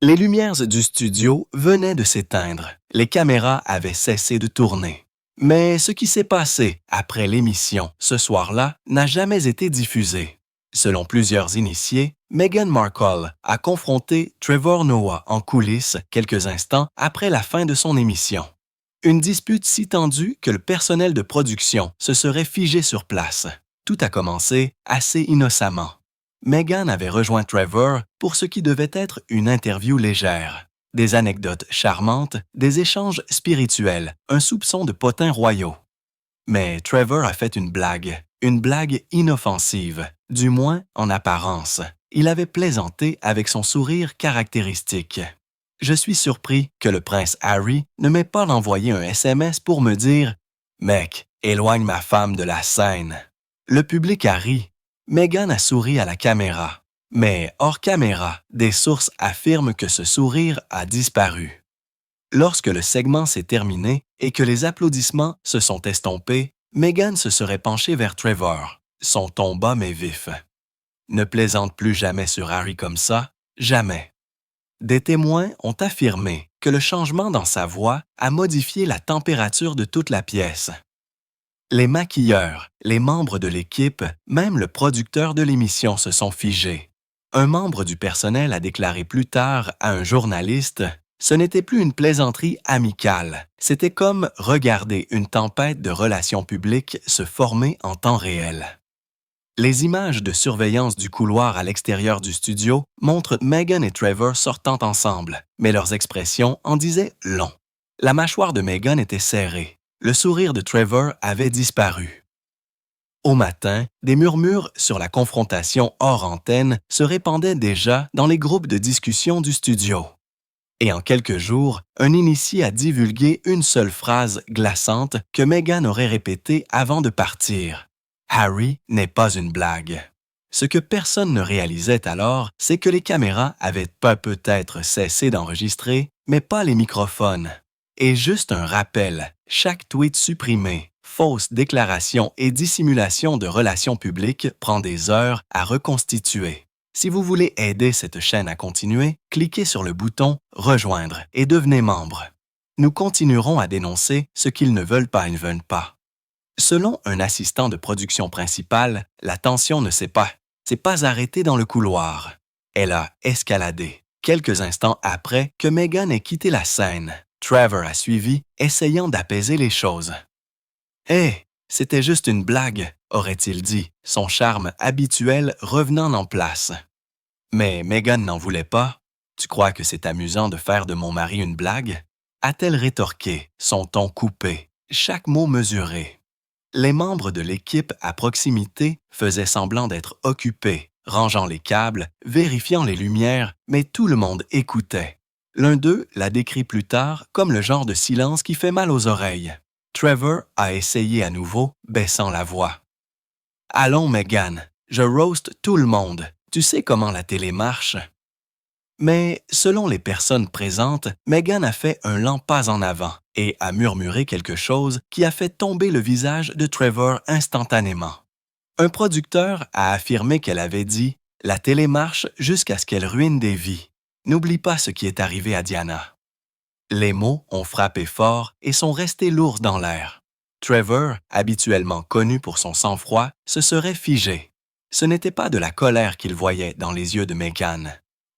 Les lumières du studio venaient de s'éteindre. Les caméras avaient cessé de tourner. Mais ce qui s'est passé après l'émission ce soir-là n'a jamais été diffusé. Selon plusieurs initiés, Meghan Markle a confronté Trevor Noah en coulisses quelques instants après la fin de son émission. Une dispute si tendue que le personnel de production se serait figé sur place. Tout a commencé assez innocemment. Meghan avait rejoint Trevor pour ce qui devait être une interview légère. Des anecdotes charmantes, des échanges spirituels, un soupçon de potins royaux. Mais Trevor a fait une blague inoffensive, du moins en apparence. Il avait plaisanté avec son sourire caractéristique. Je suis surpris que le prince Harry ne m'ait pas envoyé un SMS pour me dire « Mec, éloigne ma femme de la scène ». Le public a ri. Meghan a souri à la caméra. Mais hors caméra, des sources affirment que ce sourire a disparu. Lorsque le segment s'est terminé et que les applaudissements se sont estompés, Meghan se serait penchée vers Trevor. Son ton bas mais vif. Ne plaisante plus jamais sur Harry comme ça, jamais. Des témoins ont affirmé que le changement dans sa voix a modifié la température de toute la pièce. Les maquilleurs, les membres de l'équipe, même le producteur de l'émission se sont figés. Un membre du personnel a déclaré plus tard à un journaliste « Ce n'était plus une plaisanterie amicale, c'était comme regarder une tempête de relations publiques se former en temps réel. » Les images de surveillance du couloir à l'extérieur du studio montrent Meghan et Trevor sortant ensemble, mais leurs expressions en disaient long. La mâchoire de Meghan était serrée. Le sourire de Trevor avait disparu. Au matin, des murmures sur la confrontation hors antenne se répandaient déjà dans les groupes de discussion du studio. Et en quelques jours, un initié a divulgué une seule phrase glaçante que Meghan aurait répétée avant de partir. « Harry n'est pas une blague ». Ce que personne ne réalisait alors, c'est que les caméras avaient pas peut-être cessé d'enregistrer, mais pas les microphones. Et juste un rappel, chaque tweet supprimé, fausse déclaration et dissimulation de relations publiques prend des heures à reconstituer. Si vous voulez aider cette chaîne à continuer, cliquez sur le bouton « Rejoindre » et devenez membre. Nous continuerons à dénoncer ce qu'ils ne veulent pas. Selon un assistant de production principal, la tension ne s'est pas arrêtée dans le couloir. Elle a escaladé. Quelques instants après que Meghan ait quitté la scène, Trevor a suivi, essayant d'apaiser les choses. « Hé, c'était juste une blague », aurait-il dit, son charme habituel revenant en place. Mais Meghan n'en voulait pas. « Tu crois que c'est amusant de faire de mon mari une blague ?» a-t-elle rétorqué, son ton coupé, chaque mot mesuré. Les membres de l'équipe à proximité faisaient semblant d'être occupés, rangeant les câbles, vérifiant les lumières, mais tout le monde écoutait. L'un d'eux l'a décrit plus tard comme le genre de silence qui fait mal aux oreilles. Trevor a essayé à nouveau, baissant la voix. « Allons, Meghan, je roast tout le monde. Tu sais comment la télé marche. » Mais, selon les personnes présentes, Meghan a fait un lent pas en avant et a murmuré quelque chose qui a fait tomber le visage de Trevor instantanément. Un producteur a affirmé qu'elle avait dit « La télé marche jusqu'à ce qu'elle ruine des vies. N'oublie pas ce qui est arrivé à Diana. » Les mots ont frappé fort et sont restés lourds dans l'air. Trevor, habituellement connu pour son sang-froid, se serait figé. Ce n'était pas de la colère qu'il voyait dans les yeux de Meghan.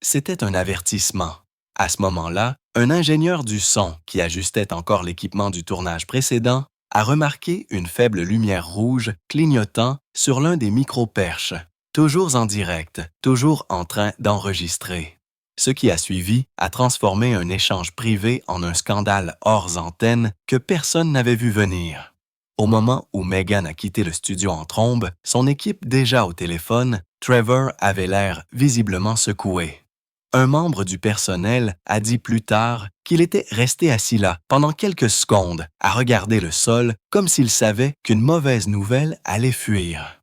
C'était un avertissement. À ce moment-là, un ingénieur du son, qui ajustait encore l'équipement du tournage précédent, a remarqué une faible lumière rouge clignotant sur l'un des micro-perches, toujours en direct, toujours en train d'enregistrer. Ce qui a suivi a transformé un échange privé en un scandale hors antenne que personne n'avait vu venir. Au moment où Meghan a quitté le studio en trombe, son équipe déjà au téléphone, Trevor avait l'air visiblement secoué. Un membre du personnel a dit plus tard qu'il était resté assis là pendant quelques secondes à regarder le sol comme s'il savait qu'une mauvaise nouvelle allait fuir.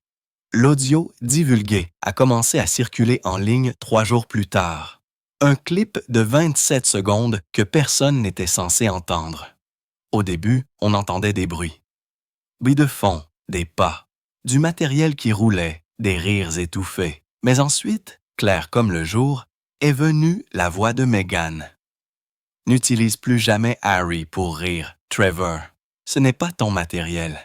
L'audio divulgué a commencé à circuler en ligne 3 jours plus tard. Un clip de 27 secondes que personne n'était censé entendre. Au début, on entendait des bruits. Bruit de fond, des pas, du matériel qui roulait, des rires étouffés. Mais ensuite, clair comme le jour, est venue la voix de Meghan. N'utilise plus jamais Harry pour rire, Trevor. Ce n'est pas ton matériel.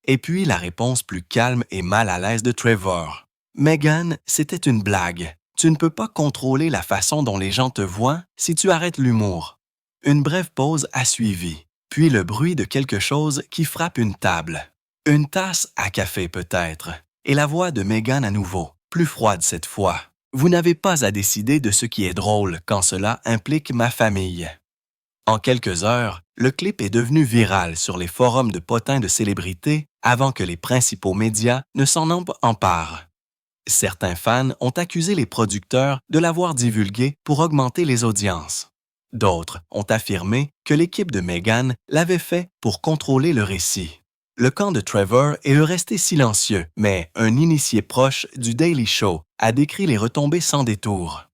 Et puis la réponse plus calme et mal à l'aise de Trevor. Meghan, c'était une blague. Tu ne peux pas contrôler la façon dont les gens te voient si tu arrêtes l'humour. Une brève pause a suivi, puis le bruit de quelque chose qui frappe une table. Une tasse à café peut-être. Et la voix de Meghan à nouveau, plus froide cette fois. Vous n'avez pas à décider de ce qui est drôle quand cela implique ma famille. En quelques heures, le clip est devenu viral sur les forums de potins de célébrités avant que les principaux médias ne s'en emparent. Certains fans ont accusé les producteurs de l'avoir divulgué pour augmenter les audiences. D'autres ont affirmé que l'équipe de Meghan l'avait fait pour contrôler le récit. Le camp de Trevor est resté silencieux, mais un initié proche du Daily Show a décrit les retombées sans détour.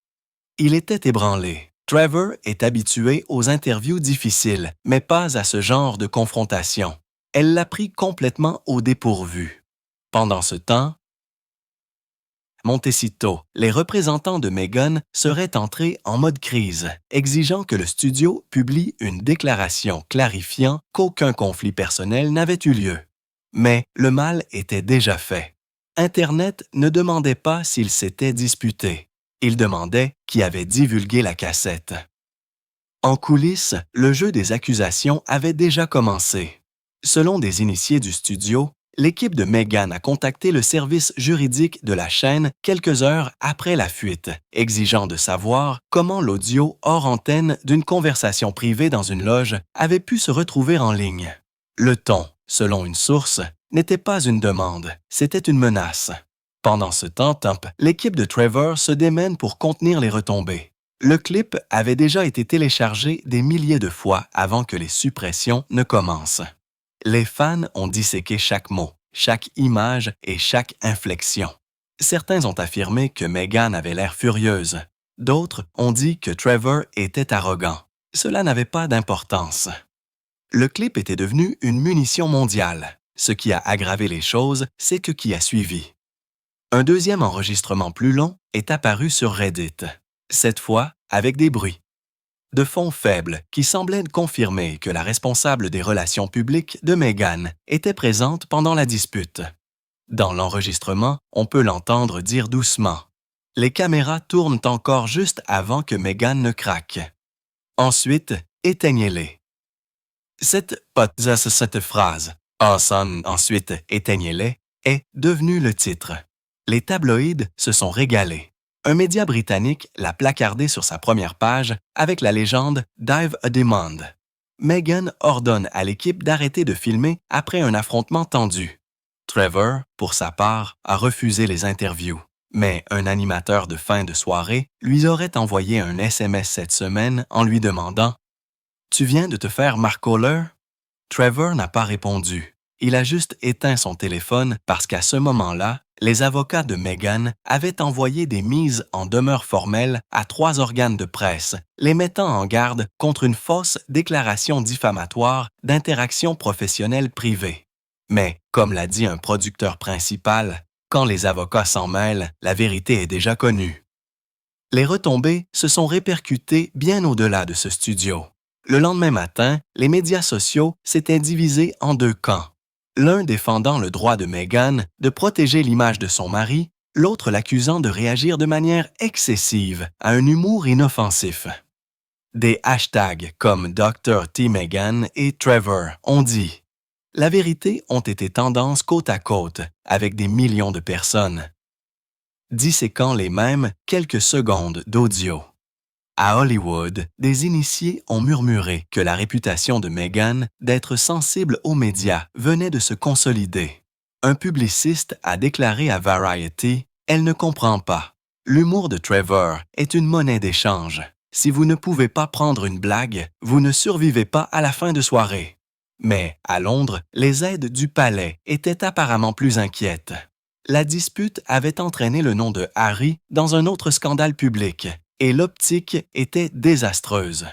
Il était ébranlé. Trevor est habitué aux interviews difficiles, mais pas à ce genre de confrontation. Elle l'a pris complètement au dépourvu. Pendant ce temps, Montecito, les représentants de Meghan seraient entrés en mode crise, exigeant que le studio publie une déclaration clarifiant qu'aucun conflit personnel n'avait eu lieu. Mais le mal était déjà fait. Internet ne demandait pas s'ils s'étaient disputés. Il demandait qui avait divulgué la cassette. En coulisses, le jeu des accusations avait déjà commencé. Selon des initiés du studio, l'équipe de Meghan a contacté le service juridique de la chaîne quelques heures après la fuite, exigeant de savoir comment l'audio hors antenne d'une conversation privée dans une loge avait pu se retrouver en ligne. Le ton, selon une source, n'était pas une demande, c'était une menace. Pendant ce temps, l'équipe de Trevor se démène pour contenir les retombées. Le clip avait déjà été téléchargé des milliers de fois avant que les suppressions ne commencent. Les fans ont disséqué chaque mot, chaque image et chaque inflexion. Certains ont affirmé que Meghan avait l'air furieuse. D'autres ont dit que Trevor était arrogant. Cela n'avait pas d'importance. Le clip était devenu une munition mondiale. Ce qui a aggravé les choses, c'est ce qui a suivi. Un deuxième enregistrement plus long est apparu sur Reddit, cette fois avec des bruits. De fond faibles qui semblaient confirmer que la responsable des relations publiques de Meghan était présente pendant la dispute. Dans l'enregistrement, on peut l'entendre dire doucement « Les caméras tournent encore juste avant que Meghan ne craque. Ensuite, éteignez-les. » Cette phrase « ensuite, éteignez-les » est devenue le titre. Les tabloïds se sont régalés. Un média britannique l'a placardé sur sa première page avec la légende « Dive a Demand ». Meghan ordonne à l'équipe d'arrêter de filmer après un affrontement tendu. Trevor, pour sa part, a refusé les interviews. Mais un animateur de fin de soirée lui aurait envoyé un SMS cette semaine en lui demandant « Tu viens de te faire marcoleur ?» Trevor n'a pas répondu. Il a juste éteint son téléphone parce qu'à ce moment-là, les avocats de Meghan avaient envoyé des mises en demeure formelle à 3 organes de presse, les mettant en garde contre une fausse déclaration diffamatoire d'interaction professionnelle privée. Mais, comme l'a dit un producteur principal, quand les avocats s'en mêlent, la vérité est déjà connue. Les retombées se sont répercutées bien au-delà de ce studio. Le lendemain matin, les médias sociaux s'étaient divisés en 2 camps. L'un défendant le droit de Meghan de protéger l'image de son mari, l'autre l'accusant de réagir de manière excessive à un humour inoffensif. Des hashtags comme Dr. T. Meghan et Trevor ont dit « La vérité ont été tendance côte à côte avec des millions de personnes », disséquant les mêmes quelques secondes d'audio. À Hollywood, des initiés ont murmuré que la réputation de Meghan d'être sensible aux médias venait de se consolider. Un publiciste a déclaré à Variety « Elle ne comprend pas. L'humour de Trevor est une monnaie d'échange. Si vous ne pouvez pas prendre une blague, vous ne survivez pas à la fin de soirée. » Mais, à Londres, les aides du palais étaient apparemment plus inquiètes. La dispute avait entraîné le nom de Harry dans un autre scandale public, et l'optique était désastreuse.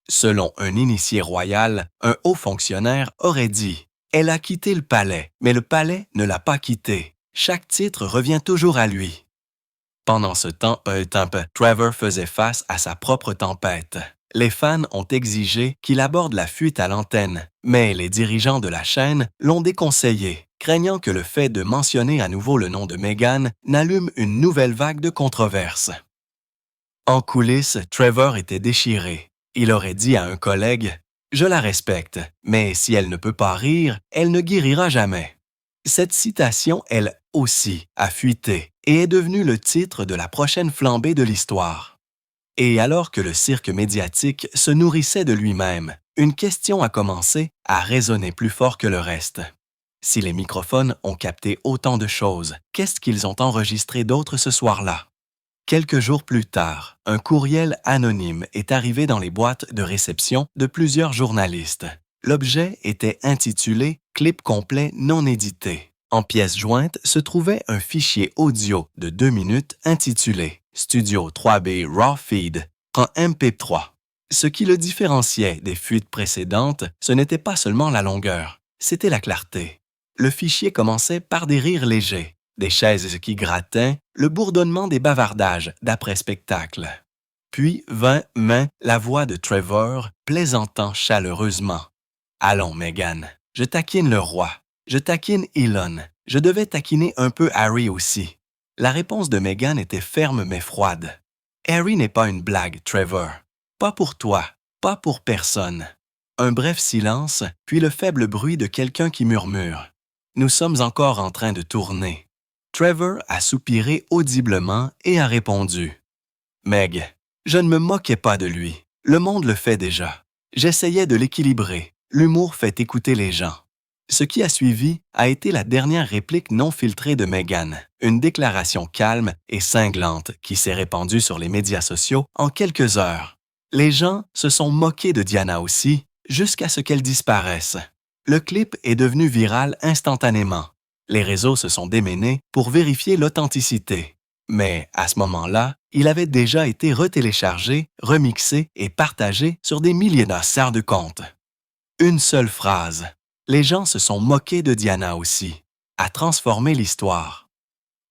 Selon un initié royal, un haut fonctionnaire aurait dit « Elle a quitté le palais, mais le palais ne l'a pas quitté. Chaque titre revient toujours à lui. » Pendant ce temps, Trevor faisait face à sa propre tempête. Les fans ont exigé qu'il aborde la fuite à l'antenne, mais les dirigeants de la chaîne l'ont déconseillé, craignant que le fait de mentionner à nouveau le nom de Meghan n'allume une nouvelle vague de controverses. En coulisses, Trevor était déchiré. Il aurait dit à un collègue « Je la respecte, mais si elle ne peut pas rire, elle ne guérira jamais ». Cette citation, elle aussi, a fuité et est devenue le titre de la prochaine flambée de l'histoire. Et alors que le cirque médiatique se nourrissait de lui-même, une question a commencé à résonner plus fort que le reste. Si les microphones ont capté autant de choses, qu'est-ce qu'ils ont enregistré d'autre ce soir-là? Quelques jours plus tard, un courriel anonyme est arrivé dans les boîtes de réception de plusieurs journalistes. L'objet était intitulé « Clip complet non édité ». En pièce jointe se trouvait un fichier audio de 2 minutes intitulé « Studio 3B Raw Feed » en MP3. Ce qui le différenciait des fuites précédentes, ce n'était pas seulement la longueur, c'était la clarté. Le fichier commençait par des rires légers, des chaises qui grattaient, le bourdonnement des bavardages d'après-spectacle. Puis vint la voix de Trevor plaisantant chaleureusement. « Allons, Meghan, je taquine le roi, je taquine Elon, je devais taquiner un peu Harry aussi. » La réponse de Meghan était ferme mais froide. « Harry n'est pas une blague, Trevor. Pas pour toi, pas pour personne. » Un bref silence, puis le faible bruit de quelqu'un qui murmure. « Nous sommes encore en train de tourner. » Trevor a soupiré audiblement et a répondu. « Meg, je ne me moquais pas de lui. Le monde le fait déjà. J'essayais de l'équilibrer. L'humour fait écouter les gens. » Ce qui a suivi a été la dernière réplique non filtrée de Meghan, une déclaration calme et cinglante qui s'est répandue sur les médias sociaux en quelques heures. Les gens se sont moqués de Diana aussi, jusqu'à ce qu'elle disparaisse. Le clip est devenu viral instantanément. Les réseaux se sont démenés pour vérifier l'authenticité. Mais à ce moment-là, il avait déjà été retéléchargé, remixé et partagé sur des milliers de comptes. Une seule phrase. Les gens se sont moqués de Diana aussi, a transformé l'histoire.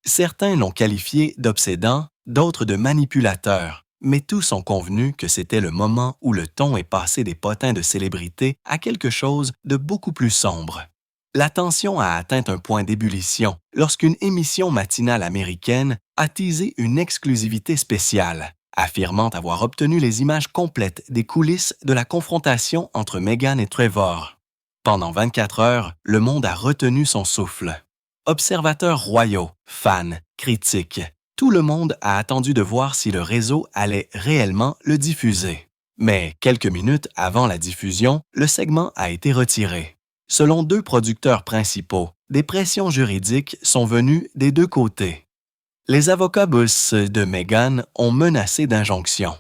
Certains l'ont qualifié d'obsédant, d'autres de manipulateur, mais tous ont convenu que c'était le moment où le ton est passé des potins de célébrité à quelque chose de beaucoup plus sombre. La tension a atteint un point d'ébullition lorsqu'une émission matinale américaine a teasé une exclusivité spéciale, affirmant avoir obtenu les images complètes des coulisses de la confrontation entre Meghan et Trevor. Pendant 24 heures, le monde a retenu son souffle. Observateurs royaux, fans, critiques, tout le monde a attendu de voir si le réseau allait réellement le diffuser. Mais quelques minutes avant la diffusion, le segment a été retiré. Selon 2 producteurs principaux, des pressions juridiques sont venues des 2 côtés. Les avocats de Meghan ont menacé d'injonction.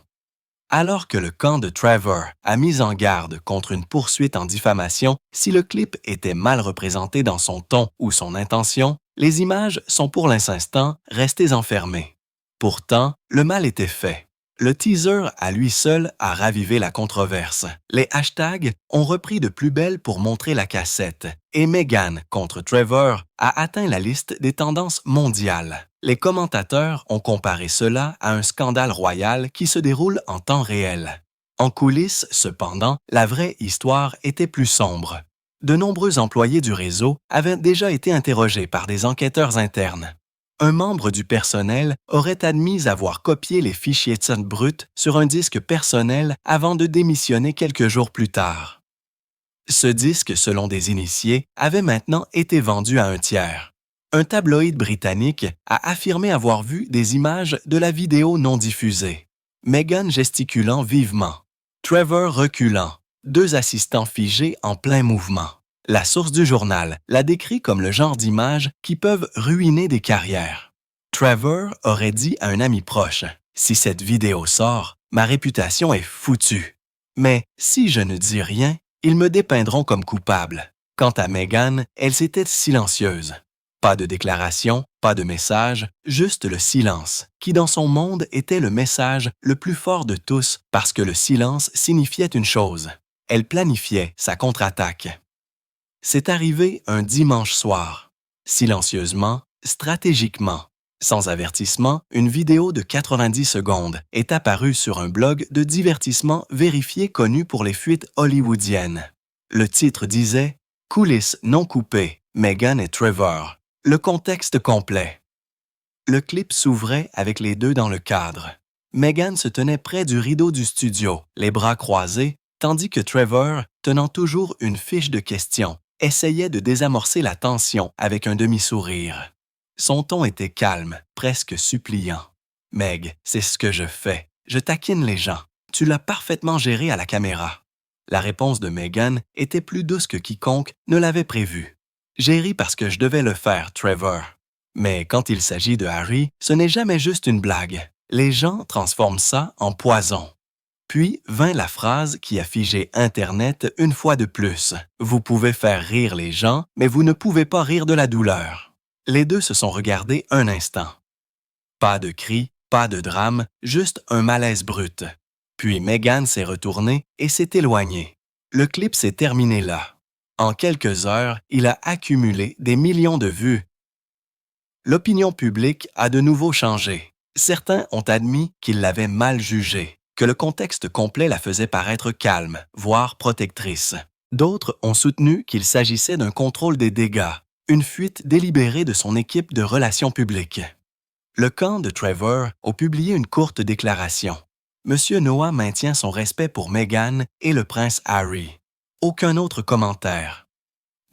Alors que le camp de Trevor a mis en garde contre une poursuite en diffamation si le clip était mal représenté dans son ton ou son intention, les images sont pour l'instant restées enfermées. Pourtant, le mal était fait. Le teaser à lui seul a ravivé la controverse. Les hashtags ont repris de plus belle pour montrer la cassette et Meghan contre Trevor a atteint la liste des tendances mondiales. Les commentateurs ont comparé cela à un scandale royal qui se déroule en temps réel. En coulisses, cependant, la vraie histoire était plus sombre. De nombreux employés du réseau avaient déjà été interrogés par des enquêteurs internes. Un membre du personnel aurait admis avoir copié les fichiers bruts sur un disque personnel avant de démissionner quelques jours plus tard. Ce disque, selon des initiés, avait maintenant été vendu à un tiers. Un tabloïd britannique a affirmé avoir vu des images de la vidéo non diffusée. Meghan gesticulant vivement, Trevor reculant, 2 assistants figés en plein mouvement. La source du journal l'a décrit comme le genre d'images qui peuvent ruiner des carrières. Trevor aurait dit à un ami proche « Si cette vidéo sort, ma réputation est foutue. Mais si je ne dis rien, ils me dépeindront comme coupable. » Quant à Meghan, elle s'était silencieuse. Pas de déclaration, pas de message, juste le silence, qui dans son monde était le message le plus fort de tous parce que le silence signifiait une chose. Elle planifiait sa contre-attaque. C'est arrivé un dimanche soir. Silencieusement, stratégiquement. Sans avertissement, une vidéo de 90 secondes est apparue sur un blog de divertissement vérifié connu pour les fuites hollywoodiennes. Le titre disait « Coulisses non coupées, Meghan et Trevor ». Le contexte complet. Le clip s'ouvrait avec les deux dans le cadre. Meghan se tenait près du rideau du studio, les bras croisés, tandis que Trevor, tenant toujours une fiche de questions, essayait de désamorcer la tension avec un demi-sourire. Son ton était calme, presque suppliant. « Meg, c'est ce que je fais. Je taquine les gens. Tu l'as parfaitement géré à la caméra. » La réponse de Meghan était plus douce que quiconque ne l'avait prévu. « J'ai ri parce que je devais le faire, Trevor. Mais quand il s'agit de Harry, ce n'est jamais juste une blague. Les gens transforment ça en poison. » Puis vint la phrase qui a figé Internet une fois de plus. « Vous pouvez faire rire les gens, mais vous ne pouvez pas rire de la douleur. » Les deux se sont regardés un instant. Pas de cris, pas de drame, juste un malaise brut. Puis Meghan s'est retournée et s'est éloignée. Le clip s'est terminé là. En quelques heures, il a accumulé des millions de vues. L'opinion publique a de nouveau changé. Certains ont admis qu'ils l'avaient mal jugée, que le contexte complet la faisait paraître calme, voire protectrice. D'autres ont soutenu qu'il s'agissait d'un contrôle des dégâts, une fuite délibérée de son équipe de relations publiques. Le camp de Trevor a publié une courte déclaration. Monsieur Noah maintient son respect pour Meghan et le prince Harry. Aucun autre commentaire.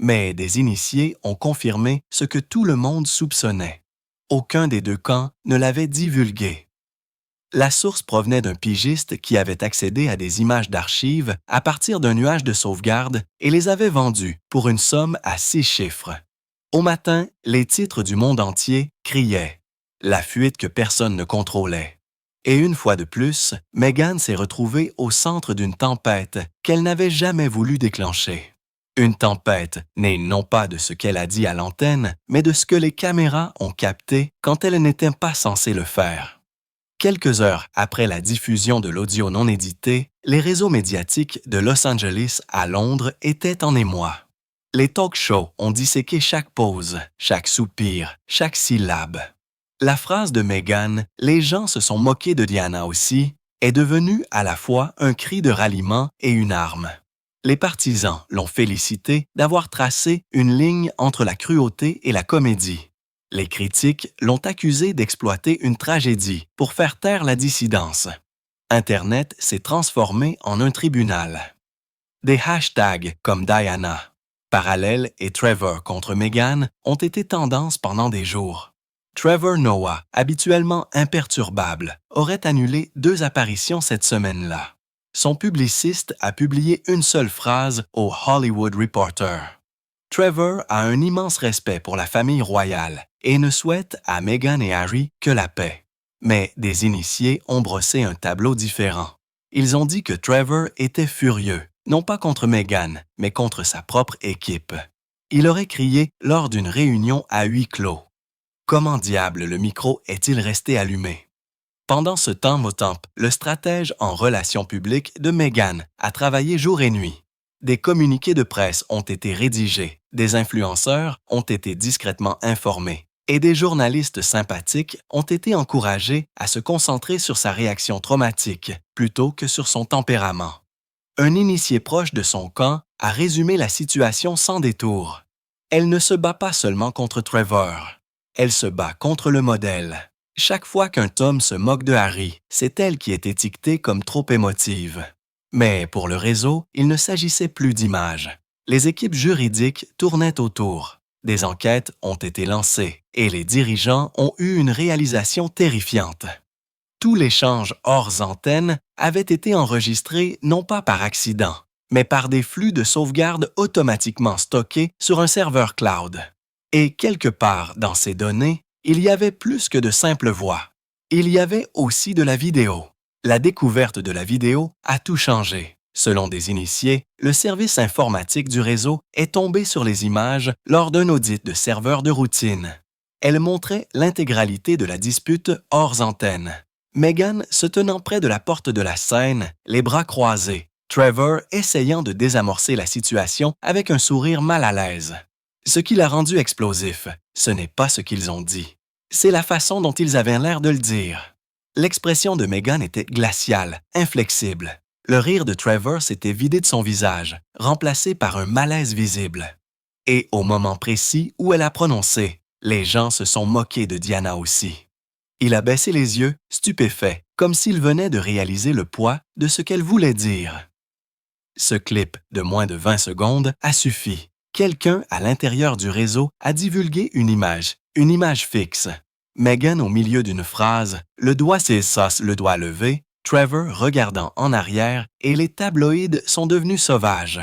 Mais des initiés ont confirmé ce que tout le monde soupçonnait. Aucun des deux camps ne l'avait divulgué. La source provenait d'un pigiste qui avait accédé à des images d'archives à partir d'un nuage de sauvegarde et les avait vendues pour une somme à 6 chiffres. Au matin, les titres du monde entier criaient « La fuite que personne ne contrôlait ». Et une fois de plus, Meghan s'est retrouvée au centre d'une tempête qu'elle n'avait jamais voulu déclencher. Une tempête née non pas de ce qu'elle a dit à l'antenne, mais de ce que les caméras ont capté quand elle n'était pas censée le faire. Quelques heures après la diffusion de l'audio non édité, les réseaux médiatiques de Los Angeles à Londres étaient en émoi. Les talk-shows ont disséqué chaque pause, chaque soupir, chaque syllabe. La phrase de Meghan « Les gens se sont moqués de Diana aussi » est devenue à la fois un cri de ralliement et une arme. Les partisans l'ont félicité d'avoir tracé une ligne entre la cruauté et la comédie. Les critiques l'ont accusé d'exploiter une tragédie pour faire taire la dissidence. Internet s'est transformé en un tribunal. Des hashtags comme Diana, Parallèle et Trevor contre Meghan ont été tendance pendant des jours. Trevor Noah, habituellement imperturbable, aurait annulé 2 apparitions cette semaine-là. Son publiciste a publié une seule phrase au Hollywood Reporter. Trevor a un immense respect pour la famille royale et ne souhaite à Meghan et Harry que la paix. Mais des initiés ont brossé un tableau différent. Ils ont dit que Trevor était furieux, non pas contre Meghan, mais contre sa propre équipe. Il aurait crié lors d'une réunion à huis clos. Comment diable le micro est-il resté allumé? Pendant ce temps, le stratège en relations publiques de Meghan a travaillé jour et nuit. Des communiqués de presse ont été rédigés, des influenceurs ont été discrètement informés et des journalistes sympathiques ont été encouragés à se concentrer sur sa réaction traumatique plutôt que sur son tempérament. Un initié proche de son camp a résumé la situation sans détour. Elle ne se bat pas seulement contre Trevor, elle se bat contre le modèle. Chaque fois qu'un Tom se moque de Harry, c'est elle qui est étiquetée comme trop émotive. Mais pour le réseau, il ne s'agissait plus d'images. Les équipes juridiques tournaient autour. Des enquêtes ont été lancées et les dirigeants ont eu une réalisation terrifiante. Tout l'échange hors antenne avait été enregistré non pas par accident, mais par des flux de sauvegarde automatiquement stockés sur un serveur cloud. Et quelque part dans ces données, il y avait plus que de simples voix. Il y avait aussi de la vidéo. La découverte de la vidéo a tout changé. Selon des initiés, le service informatique du réseau est tombé sur les images lors d'un audit de serveur de routine. Elle montrait l'intégralité de la dispute hors antenne. Meghan se tenant près de la porte de la scène, les bras croisés, Trevor essayant de désamorcer la situation avec un sourire mal à l'aise. Ce qui l'a rendu explosif, ce n'est pas ce qu'ils ont dit. C'est la façon dont ils avaient l'air de le dire. L'expression de Meghan était glaciale, inflexible. Le rire de Trevor s'était vidé de son visage, remplacé par un malaise visible. Et au moment précis où elle a prononcé, les gens se sont moqués de Diana aussi. Il a baissé les yeux, stupéfait, comme s'il venait de réaliser le poids de ce qu'elle voulait dire. Ce clip de moins de 20 secondes a suffi. Quelqu'un à l'intérieur du réseau a divulgué une image fixe. Meghan au milieu d'une phrase, le doigt s'essoce, le doigt levé, Trevor regardant en arrière et les tabloïds sont devenus sauvages.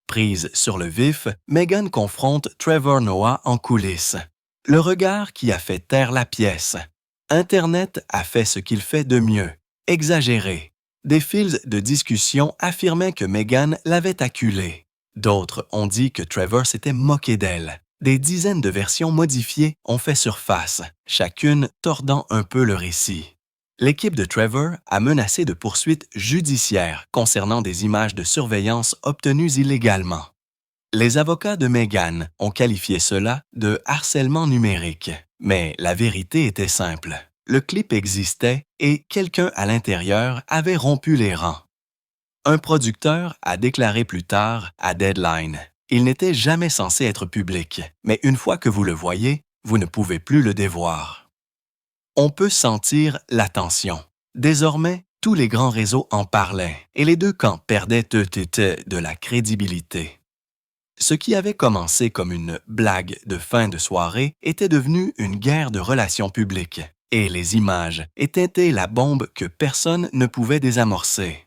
Prise sur le vif, Meghan confronte Trevor Noah en coulisses. Le regard qui a fait taire la pièce. Internet a fait ce qu'il fait de mieux, exagérer. Des fils de discussion affirmaient que Meghan l'avait acculée. D'autres ont dit que Trevor s'était moqué d'elle. Des dizaines de versions modifiées ont fait surface, chacune tordant un peu le récit. L'équipe de Trevor a menacé de poursuites judiciaires concernant des images de surveillance obtenues illégalement. Les avocats de Meghan ont qualifié cela de harcèlement numérique. Mais la vérité était simple. Le clip existait et quelqu'un à l'intérieur avait rompu les rangs. Un producteur a déclaré plus tard à Deadline « Il n'était jamais censé être public, mais une fois que vous le voyez, vous ne pouvez plus le dévoir. » On peut sentir la tension. Désormais, tous les grands réseaux en parlaient et les deux camps perdaient de la crédibilité. Ce qui avait commencé comme une blague de fin de soirée était devenu une guerre de relations publiques, et les images étaient la bombe que personne ne pouvait désamorcer.